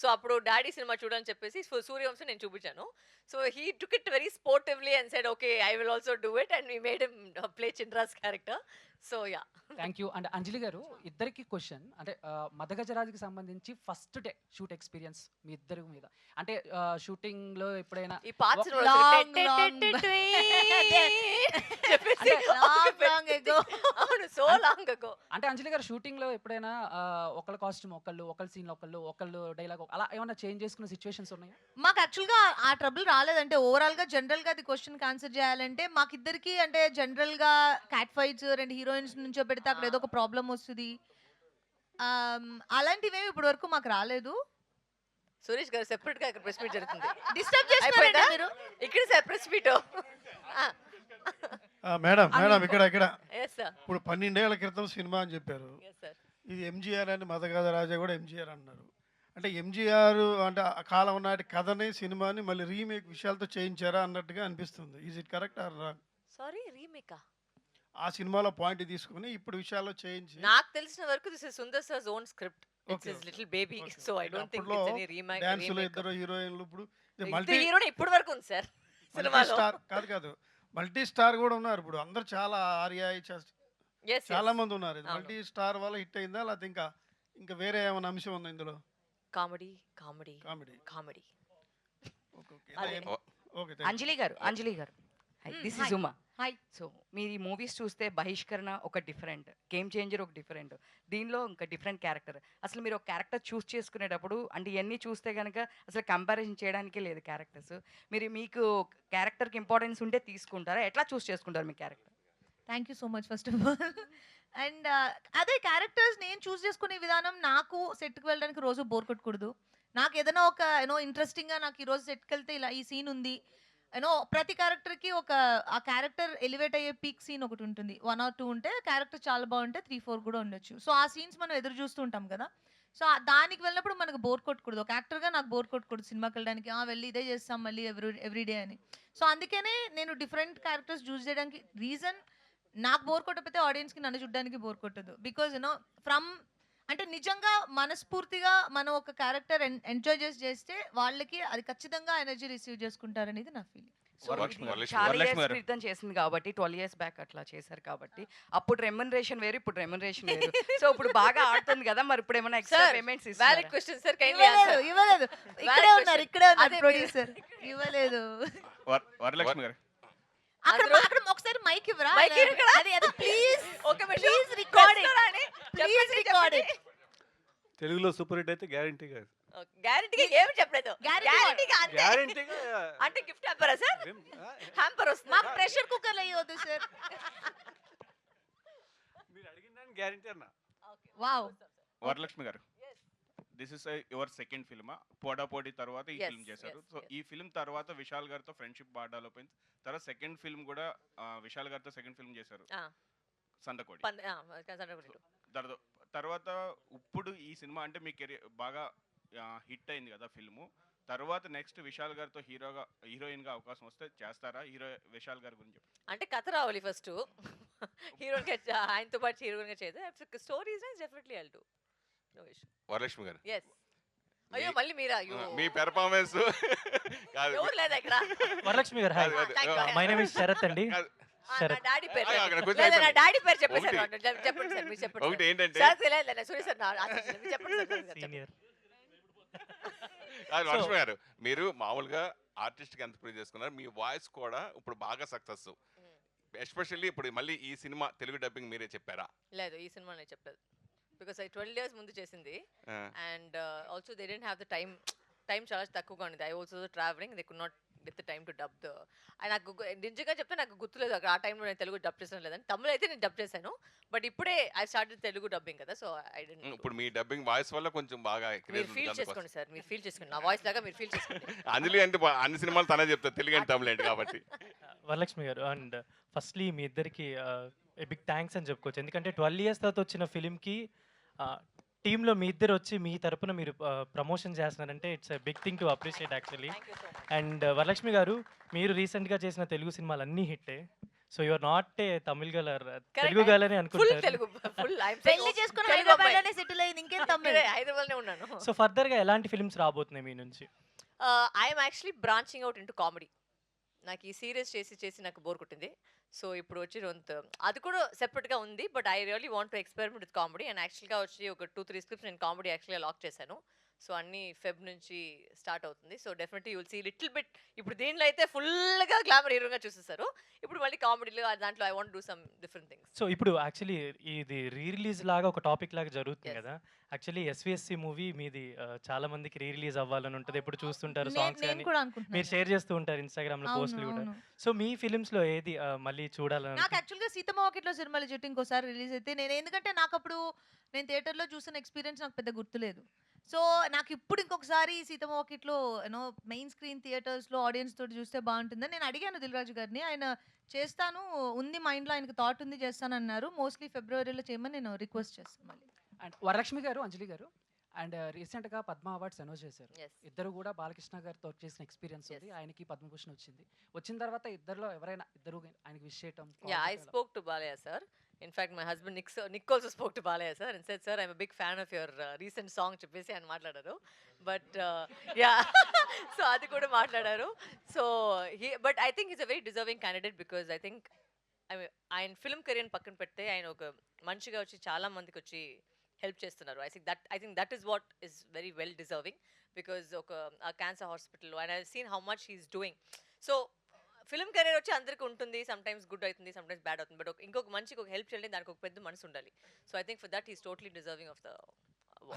So అప్పుడు daddy cinema చూడని చెప్పేసి సూర్యవంశం నేను చూపించాను. So he took it very sportively and said okay I will also do it and we made him play చింద్రాస్ character. So ya. Thank you. And Anjali garu, ఇద్దరికి question అంటే మదగజరాజుకి సంబంధించి ఫస్ట్ డే షూట్ ఎక్స్పీరియన్స్ మీ ఇద్దరి మీద, అంటే షూటింగ్ లో ఎప్పుడైనా ఈ పాత అవును సో లాంగ్ అగో. అంటే అంజలి గారు షూటింగ్ లో ఎప్పుడైనా ఒకళ్ళ కాస్ట్యూమ్ ఒకళ్ళ సీన్ ఒకళ్ళు డైలాగ్ అలా ఏమైనా చేంజ్ చేసుకున్న సిచ్యువేషన్స్ ఉన్నాయా? మాకు యాక్చువల్గా ఆ ట్రబుల్ రాలేదంటే ఓవరాల్ గా జనరల్ గా అది క్వశ్చన్ ఆన్సర్ చేయాలంటే మాకిద్దరికి అంటే జనరల్ గా క్యాట్ ఫైట్స్ రెండు హీరోయిన్స్ నుంచో పెడితే అక్కడ ఏదో ఒక ప్రాబ్లం వస్తుంది. అలాంటివేమి ఇప్పటి వరకు మాకు రాలేదు. సురేష్ గారు సెపరేట్ గా ఇక్కడ ప్రెస్ మీట్ జరుగుతుంది. డిస్టర్బ్ చేస్తున్నారా మీరు? ఇక్కడ సార్ ప్రెస్ మీట్. మేడం ఇక్కడ ఎస్ సార్. ఇప్పుడు 12 ఏళ్ల క్రితం సినిమా అని చెప్పారు. Yes sir. ఇది ఎంజీఆర్ అని మదగజ రాజా కూడా ఎంజీఆర్ అన్నారు. అంటే ఎంజీఆర్ అంటే ఆ కాలం నాటి కథని సినిమాని మళ్ళీ రీమేక్ విషయాలతో చేయించారా అన్నట్టుగా అనిపిస్తుంది. Is it correct or wrong? Sorry రీమేకా? ఆ సినిమాలో పాయింట్ తీసుకుని ఇప్పుడు విషయాల్లో చేంజ్. నాకు తెలిసిన వరకు this is Sundar sir's own script. It's his little baby. So I don't think it's any remake. డాన్స్లో ఇద్దరు హీరోయిన్లు ఇప్పుడు మల్టీ హీరోని ఇప్పటి వరకు ఉంది సార్ సినిమాలో. స్టార్ కాదు మల్టీ స్టార్ కూడా ఉన్నారు ఇప్పుడు. అందరు చాలా ఆర్యా చాలా మంది ఉన్నారు. ఇది మల్టీ స్టార్ వల్ల హిట్ అయిందా లేకపోతే ఇంకా వేరే ఏమైనా అంశం ఉందా ఇందులో? Comedy comedy comedy comedy. Okay. Anjali garu this is Uma. Hi. So మీరు ఈ మూవీస్ చూస్తే బహిష్కరణ ఒక డిఫరెంట్, గేమ్ చేంజర్ ఒక డిఫరెంట్, దీనిలో ఇంకా డిఫరెంట్ క్యారెక్టర్. అసలు మీరు ఒక క్యారెక్టర్ చూస్ చేసుకునేటప్పుడు అంటే ఇవన్నీ చూస్తే కనుక అసలు కంపారిజన్ చేయడానికే లేదు క్యారెక్టర్స్. మీకు క్యారెక్టర్కి ఇంపార్టెన్స్ ఉంటే తీసుకుంటారా? ఎట్లా చూస్ చేసుకుంటారు మీ character? Thank you so much first of all. And అదే క్యారెక్టర్స్ నేను చూస్ చేసుకునే విధానం, నాకు సెట్కి వెళ్ళడానికి రోజు బోర్ కొట్టకూడదు. నాకు ఏదైనా ఒక ఇంట్రెస్టింగ్గా నాకు ఈరోజు సెట్కి వెళ్తే ఇలా ఈ సీన్ ఉంది ప్రతి క్యారెక్టర్కి ఒక ఆ క్యారెక్టర్ ఎలివేట్ అయ్యే పీక్ సీన్ ఒకటి ఉంటుంది. 1 or 2 ఉంటే క్యారెక్టర్ చాలా బాగుంటే 3, 4 కూడా ఉండొచ్చు. సో ఆ సీన్స్ మనం ఎదురు చూస్తూ ఉంటాం కదా. సో దానికి వెళ్ళినప్పుడు మనకు బోర్ కొట్టకూడదు. ఒక యాక్టర్గా నాకు బోర్ కొట్టకూడదు సినిమాకి వెళ్ళడానికి. వెళ్ళి ఇదే చేస్తాం మళ్ళీ ఎవ్రీడే అని. సో అందుకనే నేను డిఫరెంట్ క్యారెక్టర్స్ చూస్ చేయడానికి రీజన్, నాకు బోర్ కొట్టకపోతే ఆడియన్స్కి నన్ను చూడడానికి బోర్ కొట్టదు. బికాజ్ ఫ్రమ్ అంటే నిజంగా మనస్ఫూర్తిగా మనం ఒక క్యారెక్టర్ ఎంజాయ్ చేస్తే వాళ్ళకి అది ఖచ్చితంగా ఎనర్జీ రిసీవ్ చేసుకుంటారనేది నా ఫీలింగ్. చాలా ఇయర్స్ క్రితం చేసింది కాబట్టి 12 years బ్యాక్ అట్లా చేశారు కాబట్టి అప్పుడు రెమ్యునరేషన్ వేరు, ఇప్పుడు రెమ్యునరేషన్ వేరు. సో ఇప్పుడు బాగా ఆడుతుంది కదా, మరి ఇప్పుడు ఏమైనా ఎక్స్ట్రా పేమెంట్స్ వాలిడ్ ఇస్తారా? Question sir. Kindly answer. ఇవ్వలేదు. ఇక్కడే ఉన్నారు ప్రొడ్యూసర్. ఇవ్వలేదు. వరలక్ష్మి గారు అక్కడ ఒకసారి మైక్ ఇవ్వరా? మైక్ ఇక్కడ. అది please. Okay madam. Please record it. చేస్తారని ప్లీజ్ రికార్డ్ ఇట్. తెలుగులో సూపర్ హిట్ అయితే గ్యారంటీగా గ్యారెంటీగా ఏమి చెప్పలేదు. గ్యారెంటీగా అంతే. గ్యారంటీగా అంటే గిఫ్ట్ హ్యాంపరా సార్? హ్యాంపర్ వస్తుంది. మాకు ప్రెషర్ కుక్కర్ అయ్యొద్దు సార్. మీరు అడిగిన దానికి గ్యారంటీ అన్న. వావ్. వరలక్ష్మి గారు, దిస్ ఇస్ యువర్ సెకండ్ ఫిల్మా? పోటాపోటీ తర్వాత ఈ ఫిల్మ్ చేశారు. సో ఈ ఫిల్మ్ తర్వాత విశాల్ గారితో ఫ్రెండ్షిప్ బాగా డెవలప్ అయింది. తర్వాత సెకండ్ ఫిల్మ్ కూడా విశాల్ గారితో సెకండ్ ఫిల్మ్ చేశారు, సందకోడి. తర్వాత ఇప్పుడు ఈ సినిమా అంటే మీ కెరీర్ బాగా హిట్ అయింది కదా ఫిల్ము. తర్వాత నెక్స్ట్ విశాల్ గారితో హీరోయిన్ గా అవకాశం వస్తే చేస్తారా? విశాల్ గారి గురించి అంటే కథ రావాలి ఫస్ట్. హీరోయిన్ గా ఆయనతో పాటు హీరోయిన్ గా చేద్దాం. Stories definitely I'll do. No issue. Varalakshmi garu, yes. అయ్యో మళ్ళీ మీరా? మీ పెర్ఫార్మెన్స్ కాదు. ఎవరు లేదా ఇక్కడ? Varalakshmi garu hi, my name is Sharath అండి. నా డాడీ పేరు కొంచెం లేదు, నా డాడీ పేరు చెప్పేసారు. చెప్పండి సార్, మీరు చెప్పండి. ఒకటి ఏంటంటే సార్ లేదు సురేష్ సార్ చెప్పండి సార్. సీనియర్. వరలక్ష్మి గారు, మీరు మామూలుగా ఆర్టిస్ట్ కి ఎంత ప్రూవ్ చేసుకున్నారు, మీ వాయిస్ కూడా ఇప్పుడు బాగా సక్సెస్. ఎస్పెషల్లీ ఇప్పుడు మళ్ళీ ఈ సినిమా తెలుగు డబ్బింగ్ మీరే చెప్పారా? లేదు, ఈ సినిమా నేను చెప్పలేదు. బికాస్ 12 years ముందు చేసింది. And also they didn't have the time చాలా తక్కువగా ఉంది. I also travelling, they could not get the time to dub the. నాకు నిజంగా చెప్తే నాకు గుర్తులేదు ఆ టైంలో నేను తెలుగు డబ్ చేసాను లేదని. తమిళ అయితే నేను డబ్ చేశాను, బట్ ఇప్పుడే ఐ స్టార్టెడ్ తెలుగు డబ్బింగ్ కదా. So I didn't. ఇప్పుడు మీ డబ్బింగ్ వాయిస్ వల్ల కొంచెం బాగా మీరు ఫీల్ చేసుకోండి సార్, మీరు ఫీల్ చేసుకోండి. నా వాయిస్ లాగా మీరు ఫీల్ చేసుకోండి. అంజలి అంటే అన్ని సినిమాలు తనే చెప్తారు, తెలుగు అంటే తమిళ ఏంటి కాబట్టి. వరలక్ష్మి గారు, అండ్ ఫస్ట్లీ మీ ఇద్దరికి బిగ్ థ్యాంక్స్ అని చెప్పుకోవచ్చు. ఎందుకంటే 12 years తర్వాత వచ్చిన ఫిలింకి టీంలో మీ ఇద్దరు వచ్చి మీ తరపున మీరు ప్రమోషన్ చేస్తున్నారంటే it's big thing to appreciate actually. And Varalakshmi garu, మీరు రీసెంట్గా చేసిన తెలుగు సినిమాలు అన్నీ హిట్టే. So you are not a Tamil girl or Correct. Telugu girl అని ఫుల్ అనుకుంటారు. తెలుగు ఫుల్ పెళ్లి చేసుకుని తెలుగు హైదరాబాద్ అమ్మాయి. లోనే సెటిల్ అయ్యింది ఇంకేం తమ్ముడు హైదరాబాద్నే ఉన్నాను. సో ఫర్దర్‌గా ఎలాంటి ఫిల్మ్స్ రాబోతున్నాయి మీ నుంచి? I'm actually branching out into comedy. నాకు ఈ సీరియస్ చేసి చేసి నాకు బోర్ కొట్టింది. సో ఇప్పుడు వచ్చి అది కూడా సెపరేట్గా ఉంది. But I really want to experiment with comedy. And యాక్చువల్గా వచ్చి ఒక 2-3 స్క్రిప్ట్స్ నేను కామెడీ యాక్చువల్గా లాక్ చేశాను. సో అన్ని ఫెబ్ నుంచి స్టార్ట్ అవుతుంది. So definitely you'll see little bit. ఇప్పుడు దీంట్లో అయితే ఫుల్గా గ్లామర్ హీరోగా చూసేస్తారు. ఇప్పుడు మళ్ళీ కామెడీలో దాంట్లో I want do some different things. So ఇప్పుడు యాక్చువల్లీ ఇది రీ రిలీజ్ లాగా ఒక టాపిక్ లాగా జరుగుతుంది Yes. కదా! యాక్చువల్లీ ఎస్వీఎస్‌సి మూవీ మీది చాలా మందికి రీ రిలీజ్ అవ్వాలని ఉంటది. ఎప్పుడు చూస్తుంటారు సాంగ్స్ నేను గాని. కూడా మీరు అనుకుంటున్నాను షేర్ చేస్తూ ఉంటారు ఇన్‌స్టాగ్రామ్‌లో అవును పోస్టులు కూడా. అవును సో మీ ఫిల్మ్స్‌లో ఏది మళ్ళీ చూడాలని నాకు యాక్చువల్గా సీతమ్మ వాకిట్లో సిరిమల్లె చెట్టు ఇంకోసారి రిలీజ్ అయితే నేను ఎందుకంటే నాకు అప్పుడు నేను థియేటర్లో చూసిన ఎక్స్పీరియన్స్ నాకు పెద్ద గుర్తులేదు. సో నాకు ఇప్పుడు ఇంకొకసారి సీతమ్మ వాకిట్లో యూనో మెయిన్ స్క్రీన్ థియేటర్స్లో ఆడియన్స్ తోటి చూస్తే బాగుంటుందని నేను అడిగాను దిల్రాజు గారిని. ఆయన చేస్తాను ఉంది మైండ్లో ఆయనకు థాట్ ఉంది చేస్తాను అన్నారు. మోస్ట్లీ ఫిబ్రవరిలో చేయమని నేను రిక్వెస్ట్ చేస్తాను మళ్ళీ. అండ్ వరలక్ష్మి గారు, అంజలి గారు అండ్ రీసెంట్గా పద్మ అవార్డ్స్ అనౌన్స్ చేశారు. Yes. ఇద్దరు కూడా బాలకృష్ణ గారితో చేసిన ఎక్స్పీరియన్స్ ఉంది. Yes. ఆయనకి పద్మభూషణ్ వచ్చింది. వచ్చిన తర్వాత ఇద్దరిలో ఎవరైనా ఇద్దరు ఆయనకి విష్ చేయటం Yeah, I spoke to Balaya sir. In fact, my husband Nick also spoke to Balaya sir and said, "Sir, I'm a big fan of your recent song." చెప్పేసి ఆయన మాట్లాడారు. But yeah, so అది కూడా మాట్లాడారు. So but I think he's a very deserving candidate because I think ఆయన film career పక్కన పెడితే ఆయన ఒక మనిషిగా వచ్చి చాలా మందికి వచ్చి హెల్ప్ చేస్తున్నారు. I think that is what is very well deserving because ఒక cancer hospital and I've seen how much he's doing. So film career వచ్చి అందరికీ ఉంటుంది. సమ్ టైమ్స్ గుడ్ అవుతుంది, సమ్ టైమ్స్ బ్యాడ్ అవుతుంది. బట్ ఇంకొక మనిషికి ఒక హెల్ప్ చేయాలి, దానికి ఒక పెద్ద మనసు ఉండాలి. So I think for that is totally deserving of the